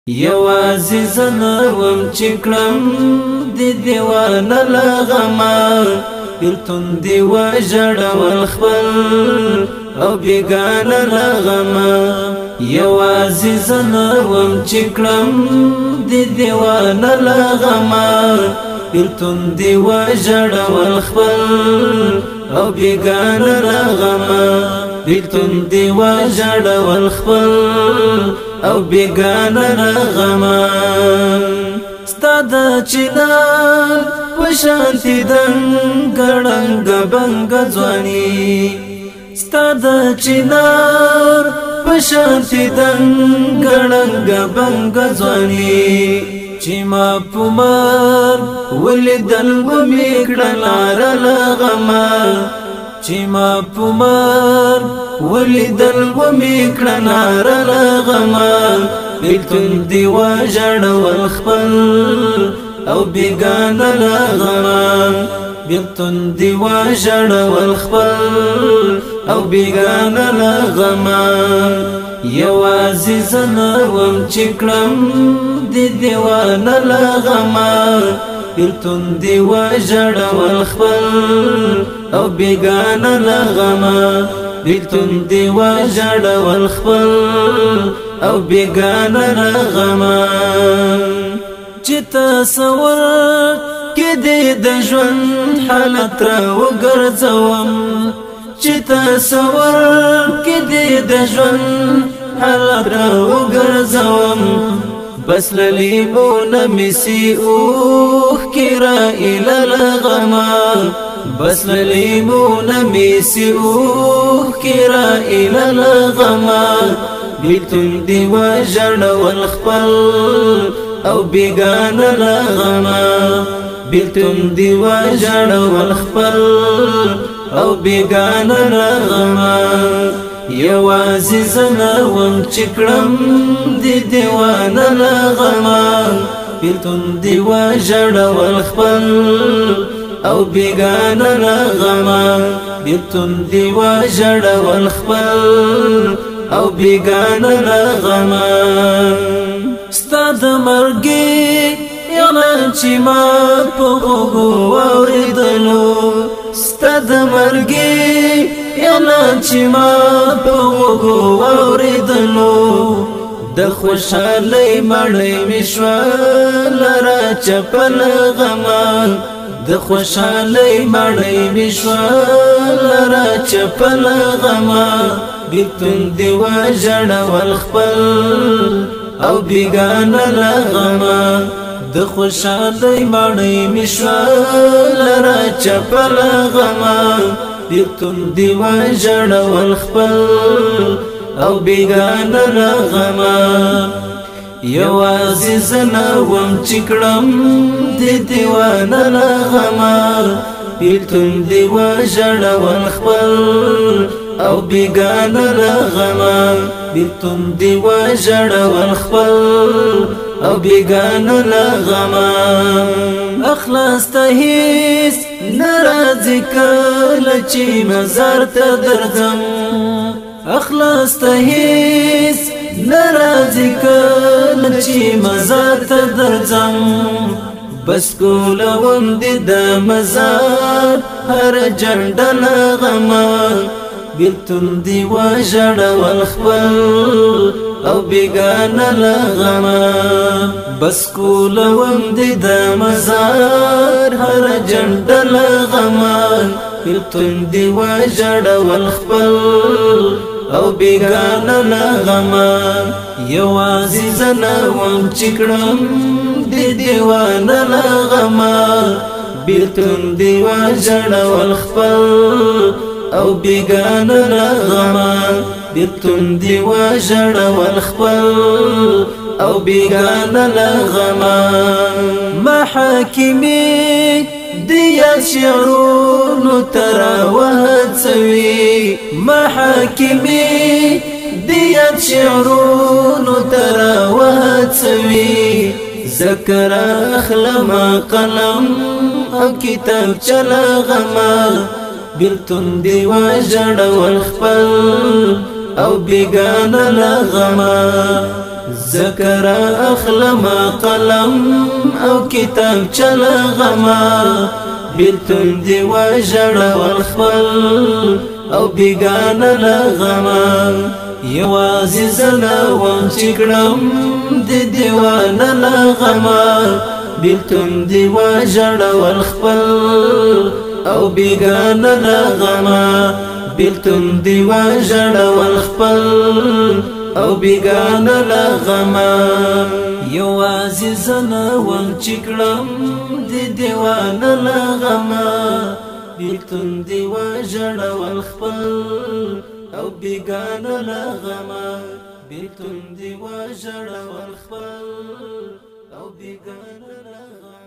یوازې زنوم چې کړم د دیوانه له غمه بیلتون دی وژړول خپل او بېګانه له غمه یوازې زنوم چې کړم د دیوانه له غمه بیلتون دی وژړول خپل او بېګانه له غمه بیلتون دی وژړول خپل او بېګانه له غمه ستا د چنار په شانتې دنګه ړنګه بنګه ځواني ستا د چنار په شانتې دنګه ړنګه بنګه ځواني چې ما په مار ولیدل ومې کړه لاره له غمه چې ما په مار ولیدل ومې کړه لاره له غمه بیلتون دی وژړول خپل او بېګانه له غمه بیلتون دی وژړول خپل او بېګانه له غمه یوازې زنوم چې کړم د دیوانه له غمه بیلتون دی وژړول خپل او بېګانه له غمه بیلتون دی وژړول خپل او بېګانه له غمه چې تصور کې دې د ژوند حالت را وګرځوم چې تصور کې دې د ژوند حالت را وګرځوم بس للیمونه مې سي اوښکې رایله له غمه بس للیمونه مې سي اوښکې رایله له غمه بیلتون دی وژړول خپل او بېګانه له غمه بیلتون دی وژړول خپل او بېګانه له غمه یوازې زنوم چې کړم د دیوانه له غمه بیلتون دی وژړول خپل او بېګانه له غمه بیلتون دی وژړول خپل او بېګانه له غمه ستا د مرګي اعلان چې ما په غوږو واورېدلو ستا د مرګي اعلان چې ما په غوږو واورېدلو د خوشحالۍ مړۍ مې شوه لره چپه له غمه د خوشحالۍ مړۍ مې شوه لره چپه له غمه بیلتون دی وژړول خپل او بېګانه له غمه د خوشحالۍ مړۍ مې شوه لره چپه له غمه بیلتون دی وژړول خپل او بېګانه له غمه یوازې زنوم چې کړم د دیوانه له غمه بیلتون دی وژړول خپل او بېګانه له غمه بیلتون دی وژړول خپل او بېګانه له غمه اخلاص ته هېڅ نه راځي کله چې مزار ته درځم اخلاص ته هېڅ نه راځي کله چې مزار ته درځم بس کولوم دې د مزار هره جنډه له غمه بیلتون دی وژړول خپل او بېګانه له غمه بس کولوم دې د مزار هره جنډه له غمه بیلتون دی وژړول خپل او بېګانه له غمه یوازې زنوم چې کړم د دیوانه له غمه بیلتون دی وژړول خپل او بېګانه له غمه بیلتون دی وژړول خپل او بېګانه له غمه محاکمې د یاد شعرونو ته راوهڅوي محاکمې د یاد شعرونو ته راوهڅوي ځکه راخلمه قلم او کتابچه له غمه بیلتون دی وژړول خپل او بېګانه له غمه ذکر اخلم قلم او کتاب چل غما بیلتون دی وجړ والخپل او بیگان لغما یوازې زله وم چې کړم د دیوان لغما بیلتون دی وجړ والخپل او بیگان لغما بیلتون دی وجړ والخپل او بیگان لغما یوازې زله وم چې کړم د دیوان لغما بیلتون دی وجړ والخپل او بیگان لغما بیلتون دی وجړ والخپل او بیگان لغما